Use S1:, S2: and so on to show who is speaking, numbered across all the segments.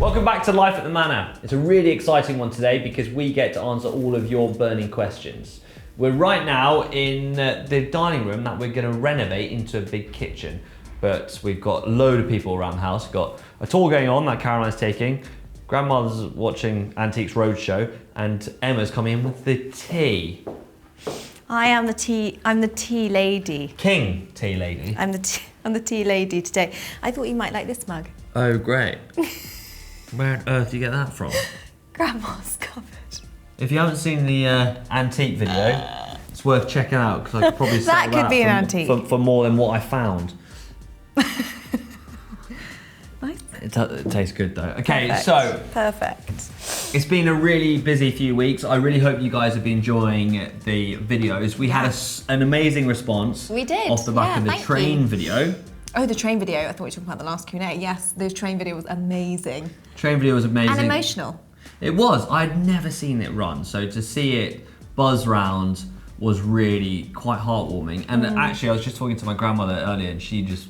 S1: Welcome back to Life at the Manor. It's a really exciting one today because we get to answer all of your burning questions. We're right now in the dining room that we're going to renovate into a big kitchen. But we've got a load of people around the house. We've got a tour going on that Caroline's taking. Grandmother's watching Antiques Roadshow, and Emma's coming in with the tea.
S2: I'm the tea lady.
S1: King tea lady.
S2: I'm the tea lady today. I thought you might like this mug.
S1: Oh, great. Where on earth do you get that from?
S2: Grandma's cupboard.
S1: If you haven't seen the antique video, it's worth checking out because I could probably sell
S2: That could be an antique.
S1: For more than what I found.
S2: Nice.
S1: It tastes good though. Okay,
S2: Perfect.
S1: so
S2: Perfect.
S1: it's been a really busy few weeks. I really hope you guys have been enjoying the videos. We had an amazing response.
S2: We did.
S1: Off the back of the train video.
S2: Oh, the train video. I thought we were talking about the last Q&A. Yes, the train video was amazing.
S1: Train video was amazing.
S2: And emotional.
S1: It was. I'd never seen it run, so to see it buzz round was really quite heartwarming. And actually, I was just talking to my grandmother earlier, and she just,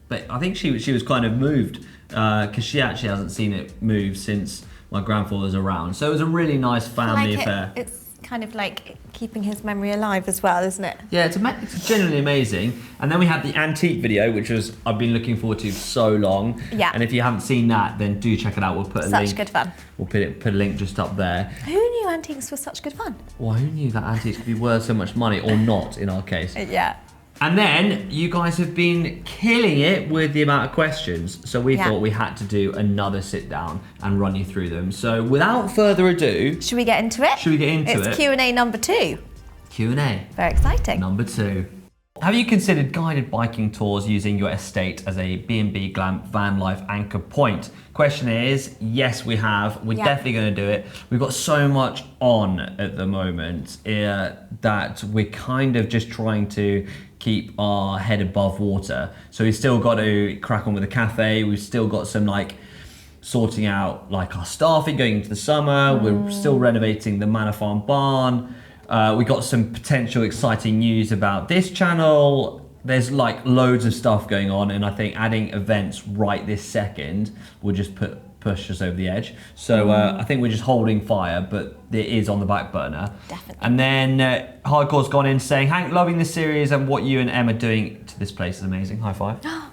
S1: but I think she was kind of moved because she actually hasn't seen it move since my grandfather's around. So it was a really nice family affair.
S2: It's kind of like keeping his memory alive as well, isn't it?
S1: Yeah, it's genuinely amazing. And then we had the antique video, which was I've been looking forward to so long.
S2: Yeah.
S1: And if you haven't seen that, then do check it out. We'll put a link.
S2: Such good fun.
S1: We'll put a link just up there.
S2: Who knew antiques were such good fun?
S1: Well, who knew that antiques could be worth so much money, or not in our case?
S2: Yeah.
S1: And then you guys have been killing it with the amount of questions. So we thought we had to do another sit down and run you through them. So without further ado,
S2: Should we get into it?
S1: should we get into it?
S2: It's Q&A number 2.
S1: Q&A.
S2: Very exciting.
S1: Number 2. Have you considered guided biking tours using your estate as a B&B glam van life anchor point? Question is, yes, we have. We're definitely going to do it. We've got so much on at the moment that we're kind of just trying to keep our head above water. So we've still got to crack on with the cafe. We've still got some sorting out our staffing going into the summer. We're still renovating the Manor Farm barn. We got some potential exciting news about this channel. There's loads of stuff going on, and I think adding events right this second will just push us over the edge. So I think we're just holding fire, but it is on the back burner.
S2: Definitely.
S1: And then Hardcore's gone in saying, Hank, loving this series and what you and Emma are doing to this place is amazing. High five.
S2: High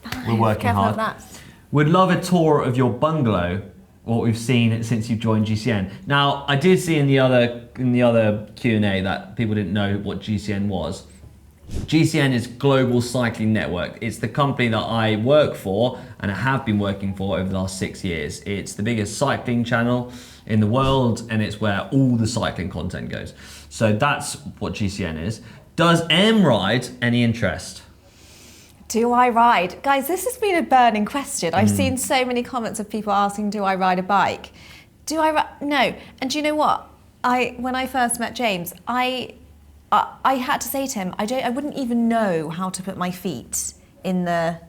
S2: five.
S1: We're working
S2: Careful
S1: hard.
S2: with that.
S1: Would love a tour of your bungalow, what we've seen since you joined GCN. Now, I did see in the other Q&A that people didn't know what GCN was. GCN is Global Cycling Network. It's the company that I work for and I have been working for over the last 6 years. It's the biggest cycling channel in the world, and it's where all the cycling content goes. So that's what GCN is. Does Em ride? Any interest?
S2: Do I ride? Guys, this has been a burning question. I've seen so many comments of people asking, do I ride a bike? Do I ride? No. And do you know what? When I first met James, I had to say to him, I wouldn't even know how to put my feet in the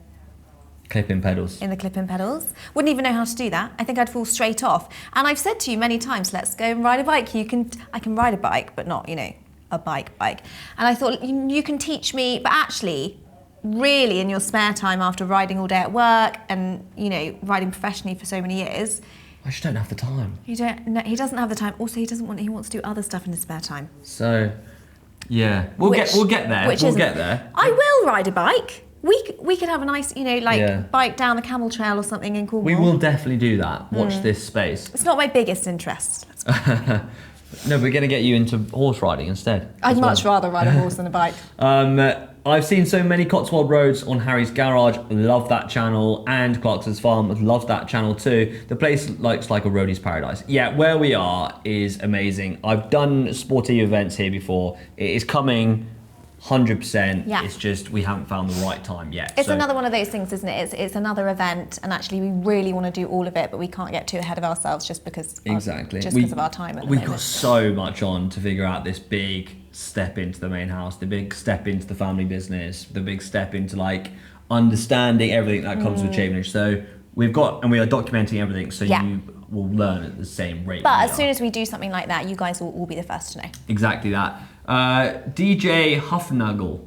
S1: clip-in pedals.
S2: In the clip-in pedals. Wouldn't even know how to do that. I think I'd fall straight off. And I've said to you many times, let's go and ride a bike. I can ride a bike, but not, a bike. And I thought, you can teach me, but actually, really in your spare time after riding all day at work and, riding professionally for so many years,
S1: I just don't have the time.
S2: He doesn't have the time. Also, he wants to do other stuff in his spare time.
S1: So, yeah, we'll get there. We'll get there.
S2: I will ride a bike. We could have a nice, bike down the camel trail or something in Cornwall.
S1: We will definitely do that. Watch this space.
S2: It's not my biggest interest.
S1: No, we're going to get you into horse riding instead.
S2: I'd much rather ride a horse than a bike.
S1: I've seen so many Cotswold roads on Harry's Garage. Love that channel. And Clarkson's Farm. Love that channel too. The place looks like a roadie's paradise. Yeah, where we are is amazing. I've done sporty events here before. It is coming 100%.
S2: Yeah.
S1: It's just we haven't found the right time yet.
S2: It's another one of those things, isn't it? It's another event, and actually we really want to do all of it, but we can't get too ahead of ourselves just because of our time.
S1: We've got so much on to figure out this big step into the main house, the big step into the family business, the big step into understanding everything that comes with Chavenage. So we are documenting everything, so you will learn at the same rate.
S2: But as soon as we do something like that, you guys will all be the first to know.
S1: Exactly that. DJ Huffnuggle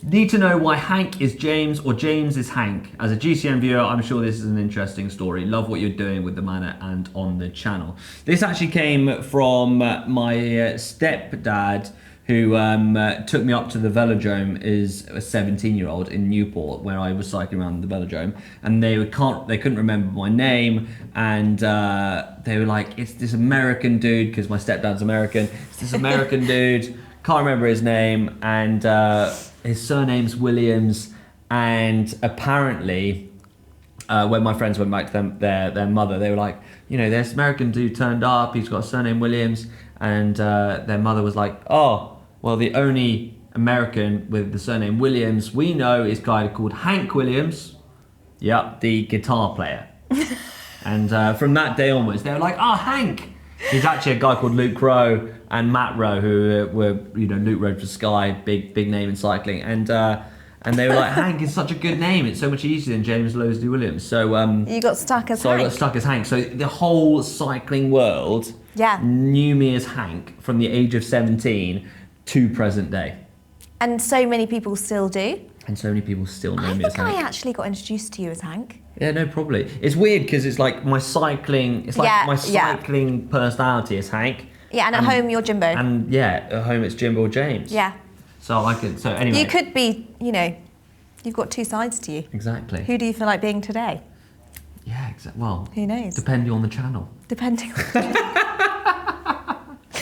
S1: Need to know why Hank is James or James is Hank. As a GCN viewer, I'm sure this is an interesting story. Love what you're doing with the Manor and on the channel. This actually came from my stepdad, who took me up to the velodrome as a 17-year-old in Newport, where I was cycling around the velodrome, and they couldn't remember my name, and they were like, it's this American dude, because my stepdad's American, it's this American dude, can't remember his name, and his surname's Williams, and apparently, when my friends went back to their mother, they were like, you know, this American dude turned up, he's got a surname Williams, and their mother was like, oh, well, the only American with the surname Williams we know is a guy called Hank Williams. Yep, the guitar player. And from that day onwards, they were like, oh, Hank. He's actually a guy called Luke Rowe and Matt Rowe, who were, you know, Luke Rowe for Sky, big name in cycling. And they were like, Hank is such a good name. It's so much easier than James Lowesley Williams. So
S2: you got stuck as Hank.
S1: So I got stuck as Hank. So the whole cycling world knew me as Hank from the age of 17 to present day.
S2: And so many people still do.
S1: And so many people still know me as Hank.
S2: I think I actually got introduced to you as Hank.
S1: Yeah, no, probably. It's weird because it's like my cycling, my cycling personality is Hank.
S2: Yeah, and at home you're Jimbo.
S1: And yeah, at home it's Jimbo or James.
S2: Yeah.
S1: So anyway.
S2: You could be, you know, you've got two sides to you.
S1: Exactly.
S2: Who do you feel like being today?
S1: Yeah, exactly. Well,
S2: who knows?
S1: Depending on the channel.
S2: Depending on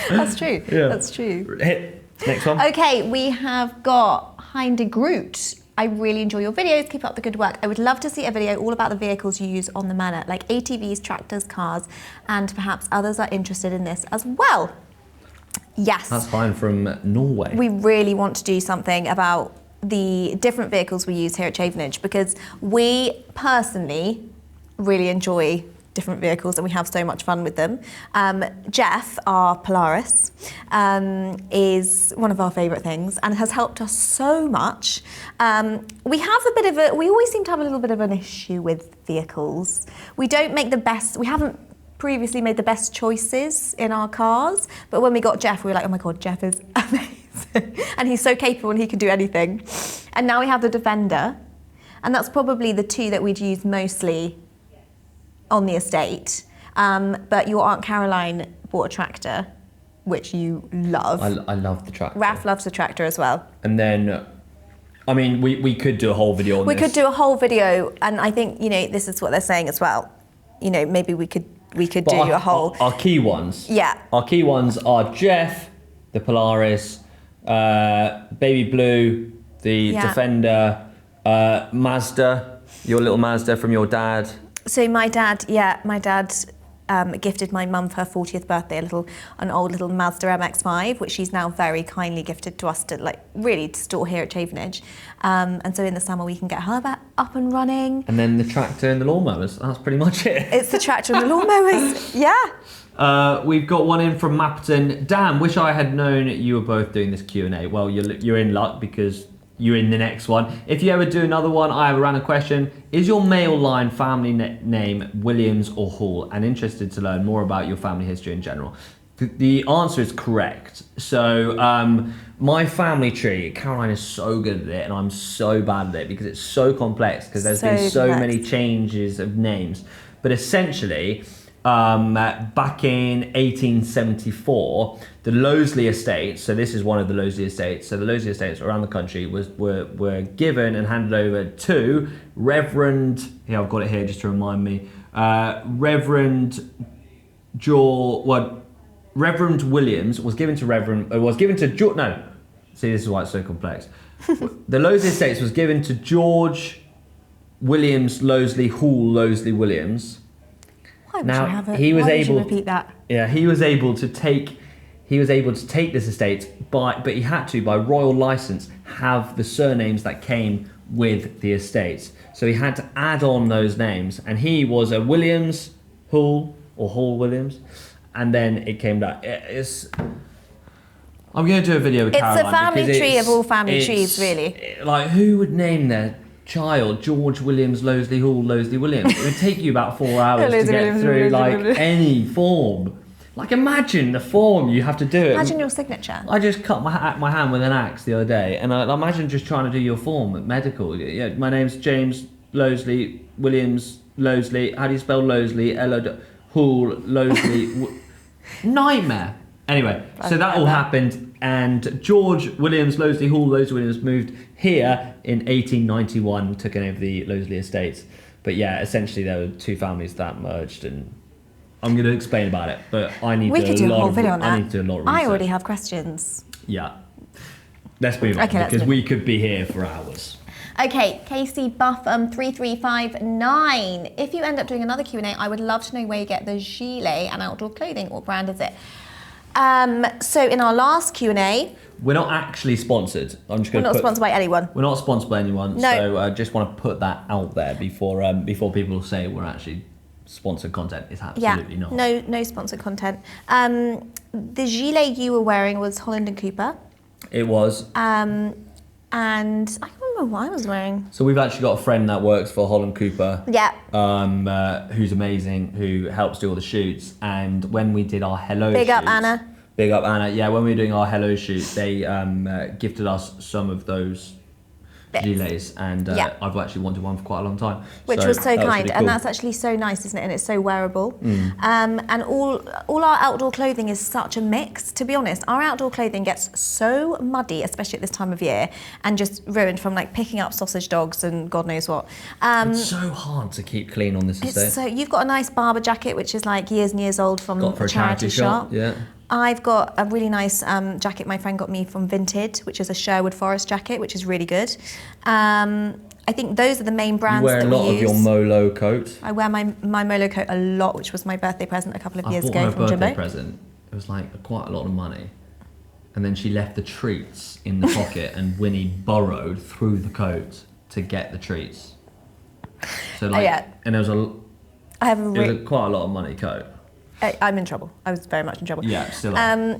S2: That's true.
S1: Yeah.
S2: That's true.
S1: Hit. Next one.
S2: Okay, we have got Hinde Groot. I really enjoy your videos. Keep up the good work. I would love to see a video all about the vehicles you use on the Manor, like ATVs, tractors, cars, and perhaps others are interested in this as well. Yes.
S1: That's fine, from Norway.
S2: We really want to do something about the different vehicles we use here at Chavenage, because we personally really enjoy different vehicles and we have so much fun with them. Jeff, our Polaris, is one of our favourite things and has helped us so much. We always seem to have a little bit of an issue with vehicles. We haven't previously made the best choices in our cars, but when we got Jeff, we were like, oh my God, Jeff is amazing. And he's so capable and he can do anything. And now we have the Defender, and that's probably the two that we'd use mostly on the estate. But your Aunt Caroline bought a tractor, which you love.
S1: I love the tractor.
S2: Raf loves the tractor as well.
S1: And then, I mean, we could do a whole video on this.
S2: We could do a whole video, and I think, you know, this is what they're saying as well. You know, maybe we could do a whole...
S1: Our key ones.
S2: Yeah.
S1: Our key ones are Jeff, the Polaris, Baby Blue, the Defender, Mazda, your little Mazda from your dad.
S2: So my dad gifted my mum for her 40th birthday an old little Mazda MX-5, which she's now very kindly gifted to us to really store here at Chavenage. And so in the summer we can get her back up and running.
S1: And then the tractor and the lawnmowers. That's pretty much it.
S2: It's the tractor and the lawnmowers. Yeah.
S1: We've got one in from Mapton. Damn, wish I had known you were both doing this Q&A. Well, you're in luck because you're in the next one. If you ever do another one, I have a random question. Is your male line family name Williams or Hall? And interested to learn more about your family history in general. The answer is correct. So my family tree, Caroline is so good at it and I'm so bad at it because it's so complex, because there's been so many changes of names. But essentially, back in 1874, the Lowesley Estates, so this is one of the Lowesley Estates, so the Lowesley Estates around the country were given and handed over to Reverend, here I've got it here just to remind me, Reverend Williams was given to see, this is why it's so complex. The Lowesley Estates was given to George Williams Lowesley Hall Lowesley Williams.
S2: Why would you repeat that?
S1: Yeah, he was able to take this estate, but he had to, by royal license, have the surnames that came with the estates. So he had to add on those names, and he was a Williams Hall or Hall Williams, and then it came back. I'm going to do a video with Caroline.
S2: It's a family tree of all family trees, really.
S1: Like, who would name their child George Williams Lowesley Hall Lowesley Williams? It would take you about 4 hours to get through any form. Like, imagine the form you have to do it.
S2: Imagine your signature.
S1: I just cut my hand with an axe the other day, and I imagine just trying to do your form at medical. Yeah, my name's James Losley Williams Losley. How do you spell Losley? Hall Losley. Nightmare. Anyway, so that all happened, and George Williams Losley Hall Losley Williams moved here in 1891, took over the Losley estates. But yeah, essentially there were two families that merged, and I'm going to explain about it, but I need to do a whole video on that. I need to do a lot of research.
S2: I already have questions.
S1: Yeah. Let's move on, because we could be here for hours.
S2: Okay, Casey Buffum 3359. If you end up doing another Q&A, I would love to know where you get the gilet and outdoor clothing. What brand is it? So in our last Q&A...
S1: We're not actually sponsored.
S2: We're not sponsored by anyone.
S1: We're not sponsored by anyone,
S2: no.
S1: So I just want to put that out there before people say we're actually sponsored content. It's absolutely not.
S2: No sponsored content. The gilet you were wearing was Holland & Cooper.
S1: It was.
S2: And I can't remember what I was wearing.
S1: So we've actually got a friend that works for Holland Cooper.
S2: Yeah.
S1: Who's amazing, who helps do all the shoots. And when we did our Hello
S2: Big
S1: shoots,
S2: up, Anna.
S1: Big up, Anna. Yeah, when we were doing our Hello shoot, they gifted us some of those gilets, and I've actually wanted one for quite a long time.
S2: Which was so kind,
S1: really cool.
S2: and that's actually so nice, isn't it? And it's so wearable. And all our outdoor clothing is such a mix. To be honest, our outdoor clothing gets so muddy, especially at this time of year, and just ruined from like picking up sausage dogs and God knows what.
S1: It's so hard to keep clean on this estate.
S2: So you've got a nice Barber jacket, which is like years and years old from
S1: a charity shop. Yeah.
S2: I've got a really nice jacket my friend got me from Vinted, which is a Sherwood Forest jacket, which is really good. I think those are the main brands that we use.
S1: You wear a lot of your Molo coat.
S2: I wear my Molo coat a lot, which was my birthday present a couple of years ago from Jimbo.
S1: I bought her a birthday present. It was like quite a lot of money. And then she left the treats in the pocket, and Winnie burrowed through the coat to get the treats. So and it was quite a lot of money coat.
S2: I'm in trouble. I was very much in trouble.
S1: Yeah, still are.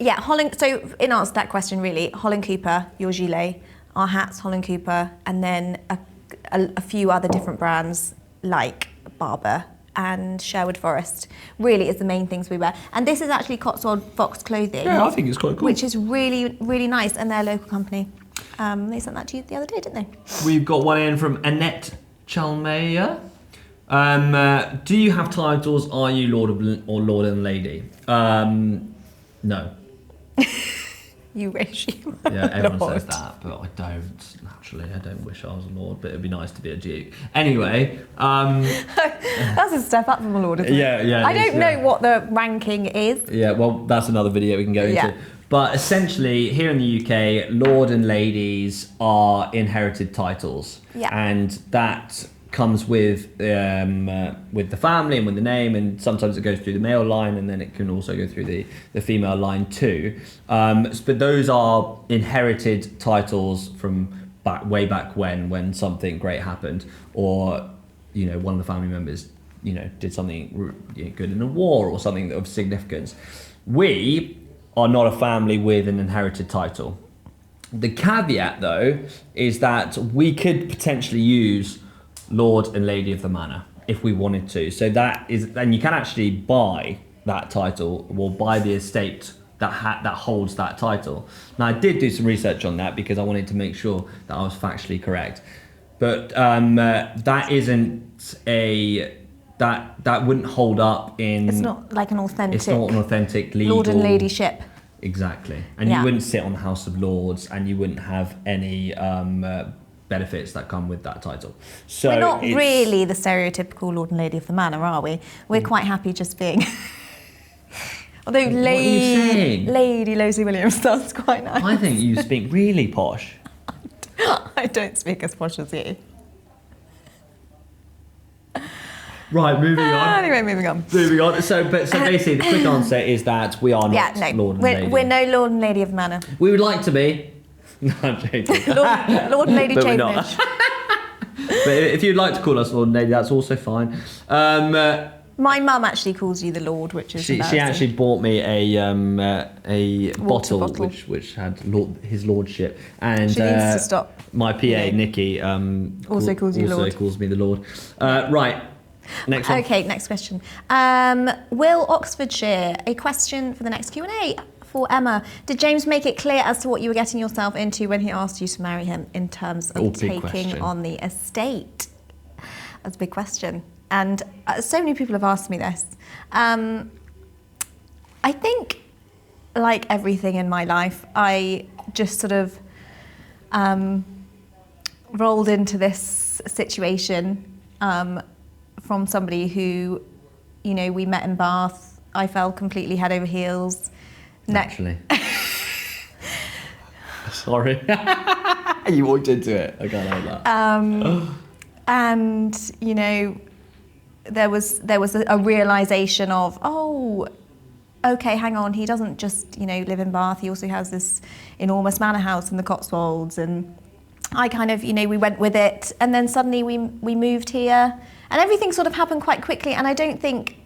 S2: Holland. So in answer to that question, really, Holland Cooper, your gilet, our hats, Holland Cooper, and then a few other different brands like Barber and Sherwood Forest. Really, is the main things we wear. And this is actually Cotswold Fox clothing.
S1: Yeah, I think it's quite cool.
S2: Which is really, really nice, and they're a local company. They sent that to you the other day, didn't they?
S1: We've got one in from Annette Chalmeyer. Do you have titles? Are you Lord or Lord and Lady? No.
S2: You wish you were
S1: Yeah, everyone
S2: Lord.
S1: says that, but I don't. Naturally, I don't wish I was a Lord, but it'd be nice to be a Duke. Anyway,
S2: that's a step up from a Lord, isn't it?
S1: Yeah.
S2: I don't know what the ranking is.
S1: Yeah, well, that's another video we can go into. But essentially, here in the UK, Lord and Ladies are inherited titles.
S2: Yeah.
S1: And that comes with the family and with the name, and sometimes it goes through the male line, and then it can also go through the female line too. But those are inherited titles from way back when something great happened, or one of the family members did something good in a war or something of significance. We are not a family with an inherited title. The caveat though is that we could potentially use Lord and Lady of the Manor if we wanted to. So and you can actually buy that title or buy the estate that holds that title. Now I did do some research on that because I wanted to make sure that I was factually correct. But that isn't that wouldn't hold up in.
S2: It's not like an authentic.
S1: It's not an authentic legal.
S2: Lord and Ladyship.
S1: Exactly, and you wouldn't sit on the House of Lords, and you wouldn't have any benefits that come with that title. So
S2: we're not really the stereotypical Lord and Lady of the Manor, are we? We're quite happy just being. Although Lady Losie Williams sounds quite nice.
S1: I think you speak really posh.
S2: I don't speak as posh as you.
S1: Right, moving on.
S2: Anyway, moving on.
S1: So basically, the quick answer is that we are not Lord and Lady.
S2: We're no Lord and Lady of the Manor.
S1: We would like to be. No, I'm joking.
S2: Lord and Lady Chavenage.
S1: But if you'd like to call us Lord and Lady, that's also fine.
S2: My mum actually calls you the Lord, which is
S1: she actually bought me a bottle which had his lordship, and
S2: she needs to stop.
S1: My PA Nikki also calls me the Lord. Right. Next one.
S2: Okay, next question. Will Oxfordshire, a question for the next Q&A for Emma. Did James make it clear as to what you were getting yourself into when he asked you to marry him in terms of taking on the estate? That's a big question. And so many people have asked me this. I think, like everything in my life, I just sort of rolled into this situation from somebody who, you know, we met in Bath. I fell completely head over heels.
S1: Naturally. Sorry. You walked into it. I can't have that.
S2: And, you know, there was a realisation of, oh, okay, hang on, he doesn't just, you know, live in Bath, he also has this enormous manor house in the Cotswolds, and I kind of, you know, we went with it, and then suddenly we moved here, and everything sort of happened quite quickly, and I don't think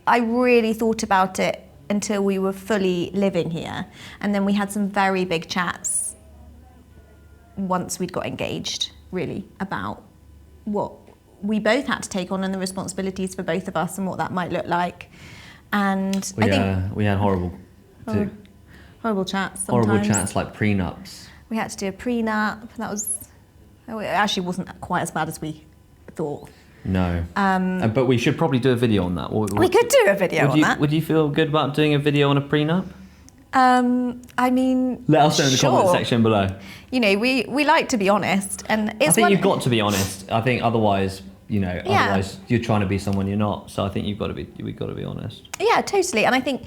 S2: I really thought about it until we were fully living here, and then we had some very big chats once we'd got engaged, really, about what we both had to take on and the responsibilities for both of us and what that might look like. And I think
S1: we had horrible
S2: chats sometimes.
S1: Horrible chats like prenups.
S2: We had to do a prenup. It actually wasn't quite as bad as we thought.
S1: No. But we should probably do a video on that.
S2: We could do a video on that.
S1: Would you feel good about doing a video on a prenup?
S2: I mean,
S1: let us know in the
S2: sure.
S1: comment section below.
S2: You know, we like to be honest, and it's.
S1: I think you've got to be honest. I think otherwise, you know, otherwise you're trying to be someone you're not. So I think we've got to be honest.
S2: Yeah, totally. And I think,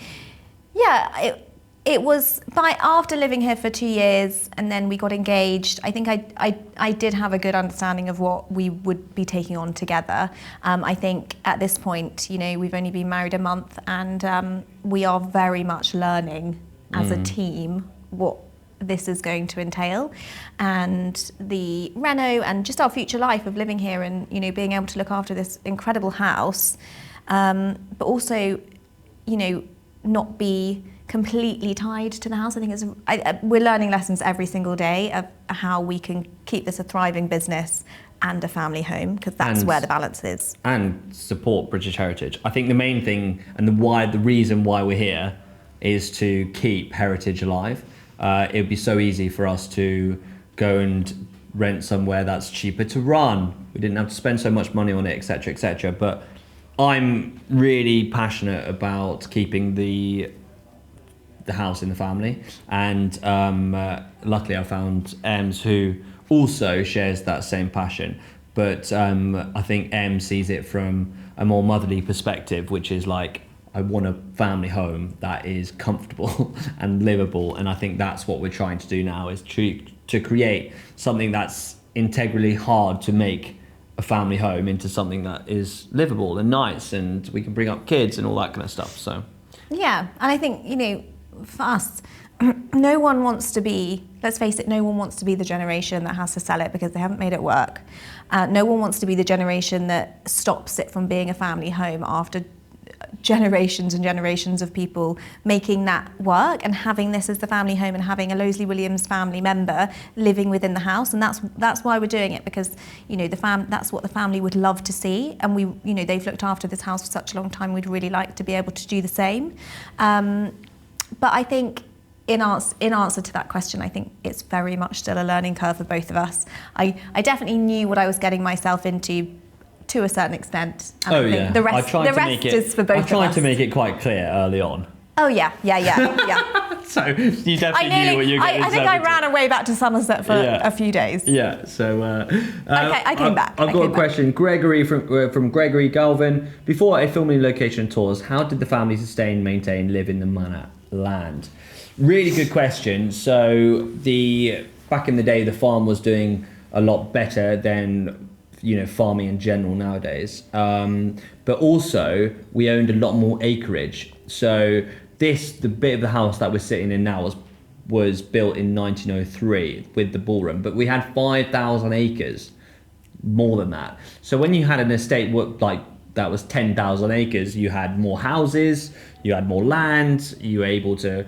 S2: it was after living here for 2 years, and then we got engaged. I think I did have a good understanding of what we would be taking on together. I think at this point, you know, we've only been married a month, and we are very much learning as a team what this is going to entail, and the reno and just our future life of living here, and, you know, being able to look after this incredible house, but also, you know, not be completely tied to the house. I think we're learning lessons every single day of how we can keep this a thriving business and a family home, because that's where the balance is. And
S1: support British heritage. I think the main thing and the reason why we're here is to keep heritage alive. It would be so easy for us to go and rent somewhere that's cheaper to run. We didn't have to spend so much money on it, etc., etc. But I'm really passionate about keeping the house in the family, and luckily I found Ems who also shares that same passion. But I think Em sees it from a more motherly perspective, which is like, I want a family home that is comfortable and livable, and I think that's what we're trying to do now, is to create something that's integrally hard to make a family home into something that is livable and nice, and we can bring up kids and all that kind of stuff. So
S2: yeah, and I think, you know, for us, no one wants to be, let's face it, no one wants to be the generation that has to sell it because they haven't made it work. No one wants to be the generation that stops it from being a family home after generations and generations of people making that work and having this as the family home and having a Losley Williams family member living within the house. And that's why we're doing it, because, you know, that's what the family would love to see, and we, you know, they've looked after this house for such a long time, we'd really like to be able to do the same. But I think in answer to that question, I think it's very much still a learning curve for both of us. I definitely knew what I was getting myself into to a certain extent. And I think the rest is for both of us. I tried
S1: to make it quite clear early on.
S2: Oh yeah.
S1: So you definitely knew what you were getting.
S2: I think I ran away back to Somerset for a few days.
S1: Yeah. So
S2: I came back.
S1: I've got a question. Gregory from Gregory Galvin. Before a filming location tours, how did the family sustain, maintain, live in the manor land? Really good question. So back in the day, the farm was doing a lot better than, you know, farming in general nowadays. But also we owned a lot more acreage. So the bit of the house that we're sitting in now was built in 1903 with the ballroom, but we had 5,000 acres, more than that. So when you had an estate like that was 10,000 acres, you had more houses, you had more land, you were able to,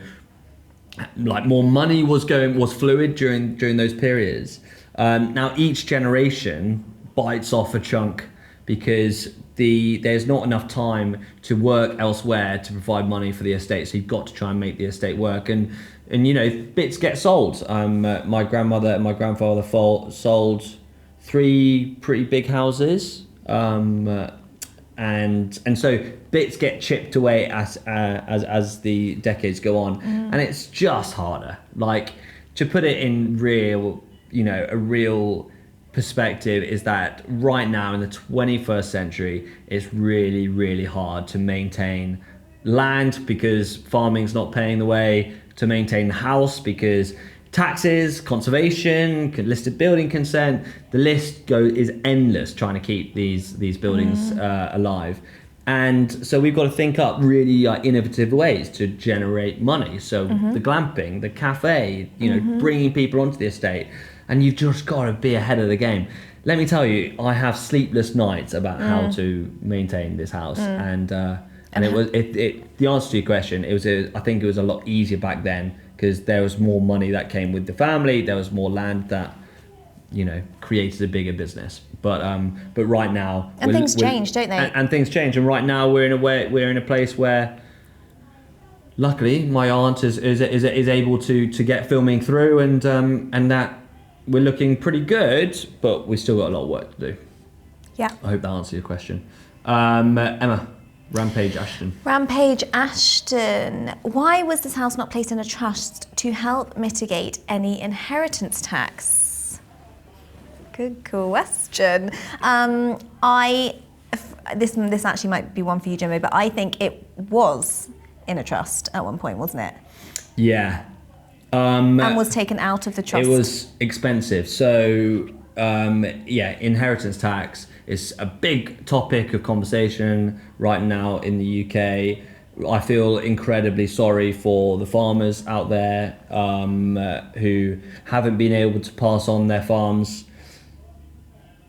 S1: like, more money was fluid during those periods. Now each generation bites off a chunk because there's not enough time to work elsewhere to provide money for the estate. So you've got to try and make the estate work, and bits get sold. My grandmother and my grandfather sold 3 pretty big houses, and so bits get chipped away as the decades go on, and it's just harder. Like, to put it in a real perspective, is that right now in the 21st century, it's really, really hard to maintain land because farming's not paying the way, to maintain the house because taxes, conservation, listed building consent, the list is endless trying to keep these buildings alive. And so we've got to think up really innovative ways to generate money. So the glamping, the cafe, bringing people onto the estate, and you've just got to be ahead of the game. Let me tell you, I have sleepless nights about how to maintain this house, and the answer to your question, I think it was a lot easier back then because there was more money that came with the family, there was more land that created a bigger business. But right now,
S2: and things change, don't they?
S1: And things change, and right now we're in a place where, luckily, my aunt is able to get filming through, and that we're looking pretty good, but we still got a lot of work to do.
S2: Yeah.
S1: I hope that answers your question. Emma, Rampage Ashton.
S2: Rampage Ashton. Why was this house not placed in a trust to help mitigate any inheritance tax? Good question. This actually might be one for you, Jimbo, but I think it was in a trust at one point, wasn't it?
S1: Yeah.
S2: And was taken out of the trust.
S1: It was expensive. So, inheritance tax is a big topic of conversation right now in the UK. I feel incredibly sorry for the farmers out there who haven't been able to pass on their farms.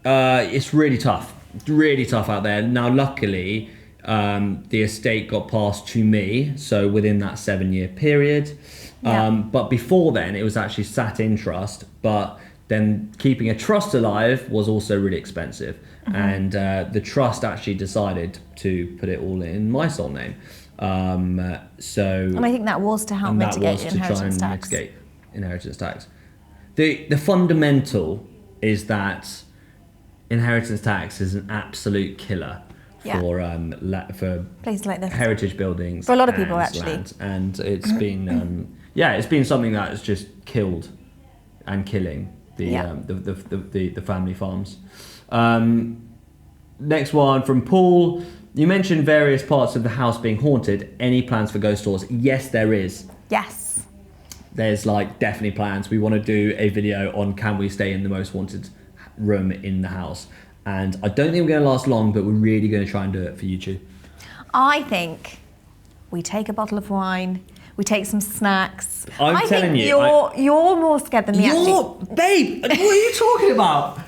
S1: It's really tough out there. Now, luckily, the estate got passed to me, so within that 7-year period. But before then, it was actually sat in trust, but then keeping a trust alive was also really expensive. And the trust actually decided to put it all in my sole name. And I
S2: think that was to help mitigate inheritance tax.
S1: Mitigate inheritance tax. The fundamental is that inheritance tax is an absolute killer for
S2: places like this,
S1: heritage buildings,
S2: for a lot of people actually,
S1: land. And it's been it's been something that has just killed and killing the family farms. Next one from Paul. You mentioned various parts of the house being haunted. Any plans for ghost tours? Yes, there is.
S2: Yes.
S1: There's definitely plans. We want to do a video on can we stay in the most haunted room in the house. And I don't think we're going to last long, but we're really going to try and do it for YouTube.
S2: I think we take a bottle of wine, we take some snacks.
S1: I'm telling you,
S2: you're more scared than me.
S1: Babe, what are you talking about?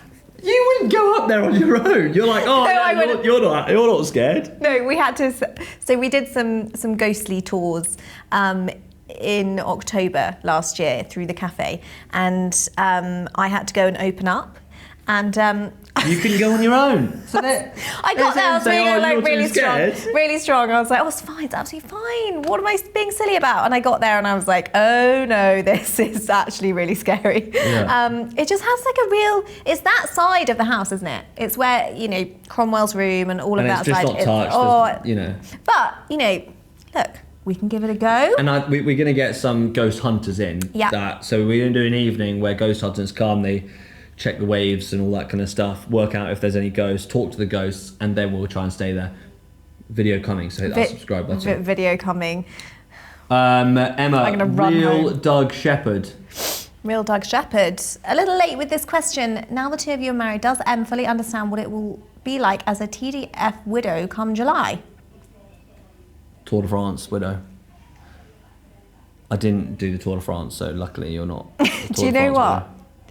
S1: You wouldn't go up there on your own. You're like, oh, no, you're not scared.
S2: No, we had to. So we did some ghostly tours in October last year through the cafe, and I had to go and open up, and.
S1: You couldn't go on your own. So
S2: I got there, I was really strong. I was like, oh, it's fine, it's absolutely fine. What am I being silly about? And I got there and I was like, oh no, this is actually really scary. Yeah. It just has it's that side of the house, isn't it? It's where, Cromwell's room and all of that side.
S1: It's just not touched,
S2: But, look, we can give it a go.
S1: And we're going to get some ghost hunters in.
S2: Yeah.
S1: So we're going to do an evening where ghost hunters come, they check the waves and all that kind of stuff, work out if there's any ghosts, talk to the ghosts, and then we'll try and stay there. Video coming, so hit that subscribe button.
S2: Video coming.
S1: Emma, real home. Doug Shepherd.
S2: Real Doug Shepherd. A little late with this question. Now the two of you are married, does Em fully understand what it will be like as a TDF widow come July?
S1: Tour de France widow. I didn't do the Tour de France, so luckily you're not.
S2: Do you know what?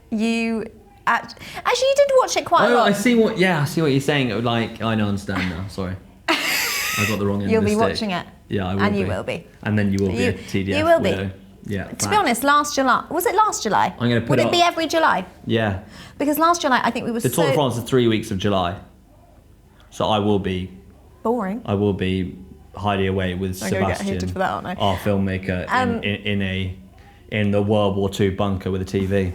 S2: You actually you did watch it quite a lot.
S1: I see what you're saying. I understand now. Sorry, I got the wrong end.
S2: You'll
S1: of the
S2: be
S1: stick.
S2: watching it.
S1: Yeah, I will.
S2: And you will be.
S1: And then you will be a TDF.
S2: You will
S1: widow.
S2: be.
S1: Yeah.
S2: To be honest, last July was it last July?
S1: I'm going to put.
S2: Would it be every July?
S1: Yeah.
S2: Because last July I think we were.
S1: The Tour de France is 3 weeks of July. So I will be
S2: Boring.
S1: hiding away with
S2: I'm gonna get
S1: Sebastian,
S2: hated for that, aren't I?
S1: our filmmaker, in the World War II bunker with a TV.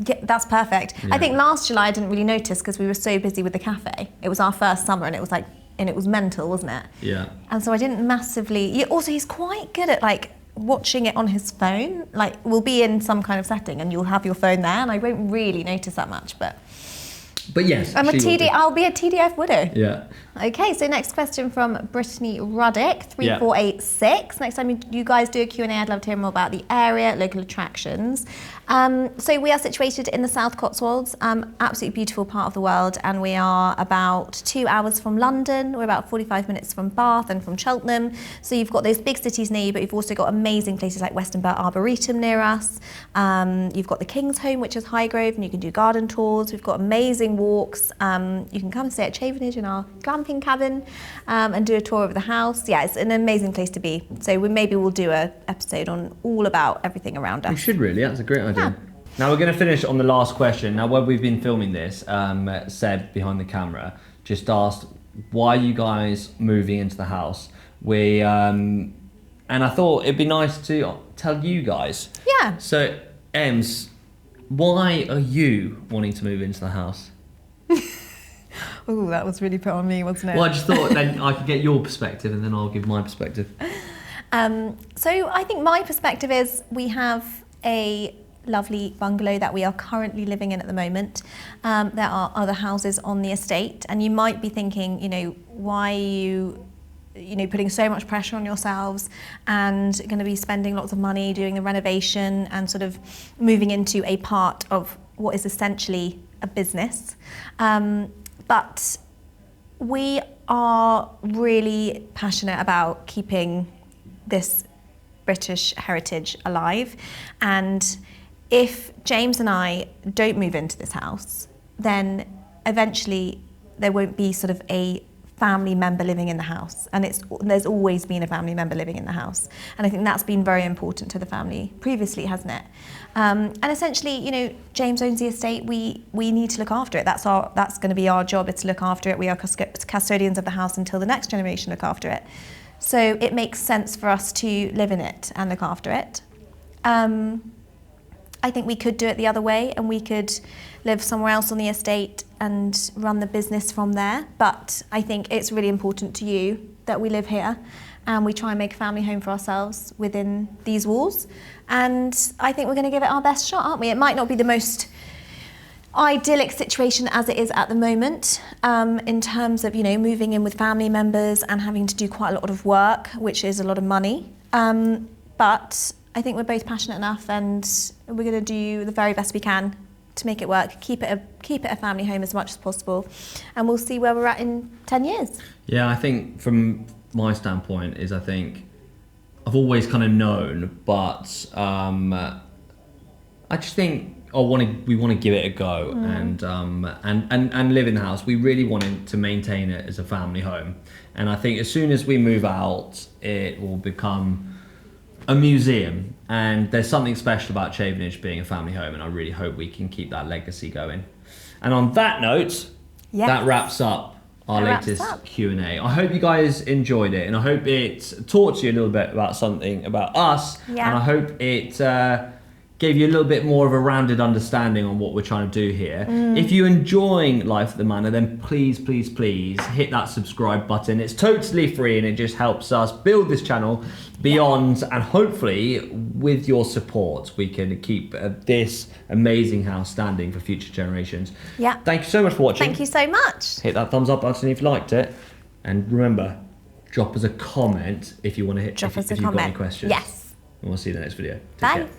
S2: Yeah, that's perfect.
S1: Yeah.
S2: I think last July I didn't really notice because we were so busy with the cafe. It was our first summer and it was mental, wasn't it?
S1: Yeah.
S2: And so I didn't massively. Also, he's quite good at like watching it on his phone. Like we'll be in some kind of setting and you'll have your phone there, and I won't really notice that much. But
S1: yes,
S2: I'll be a TDF widow.
S1: Yeah.
S2: Okay, so next question from Brittany Ruddick, 3486. Next time you guys do a Q&A, I'd love to hear more about the area, local attractions. So we are situated in the South Cotswolds, absolutely beautiful part of the world, and we are about 2 hours from London. We're about 45 minutes from Bath and from Cheltenham. So you've got those big cities near you, but you've also got amazing places like Westonbirt Arboretum near us. You've got the King's Home, which is Highgrove, and you can do garden tours. We've got amazing walks. You can come and stay at Chavenage in our glamping cabin and do a tour of the house. Yeah, it's an amazing place to be. So maybe we'll do an episode on all about everything around us.
S1: We should really, that's a great idea.
S2: Yeah.
S1: Now we're going to finish on the last question. Now when we've been filming this, Seb behind the camera just asked, why are you guys moving into the house? And I thought it'd be nice to tell you guys.
S2: Yeah.
S1: So, Ems, why are you wanting to move into the house?
S2: Oh, that was really put on me, wasn't it?
S1: Well, I just thought then I could get your perspective and then I'll give my perspective.
S2: So I think my perspective is we have a lovely bungalow that we are currently living in at the moment. There are other houses on the estate, and you might be thinking, why are you putting so much pressure on yourselves and going to be spending lots of money doing the renovation and sort of moving into a part of what is essentially a business. But we are really passionate about keeping this British heritage alive. And if James and I don't move into this house, then eventually there won't be sort of a family member living in the house. And there's always been a family member living in the house. And I think that's been very important to the family previously, hasn't it? And essentially, James owns the estate. We need to look after it. That's going to be our job, is to look after it. We are custodians of the house until the next generation look after it. So it makes sense for us to live in it and look after it. I think we could do it the other way, and we could live somewhere else on the estate and run the business from there. But I think it's really important to you that we live here and we try and make a family home for ourselves within these walls. And I think we're going to give it our best shot, aren't we? It might not be the most idyllic situation as it is at the moment, in terms of, moving in with family members and having to do quite a lot of work, which is a lot of money. But I think we're both passionate enough, and we're going to do the very best we can to make it work, keep it a family home as much as possible, and we'll see where we're at in 10 years.
S1: Yeah, I think from my standpoint is, I think I've always kind of known, but I just think we want to give it a go and live in the house. We really wanted to maintain it as a family home, and I think as soon as we move out, it will become a museum, and there's something special about Chavenage being a family home, and I really hope we can keep that legacy going. And on that note, that wraps up our latest Q&A. I hope you guys enjoyed it, and I hope it taught you a little bit about something about us, and I hope it gave you a little bit more of a rounded understanding on what we're trying to do here. If you're enjoying Life at the Manor, then please hit that subscribe button. It's totally free, and it just helps us build this channel beyond, and hopefully with your support we can keep this amazing house standing for future generations. Thank you so much for watching.
S2: Thank you so much.
S1: Hit that thumbs up button if you liked it, and remember, drop us a comment if you want to hit, if you've got any questions.
S2: Yes.
S1: And we'll see you in the next video. Take
S2: Bye.
S1: care.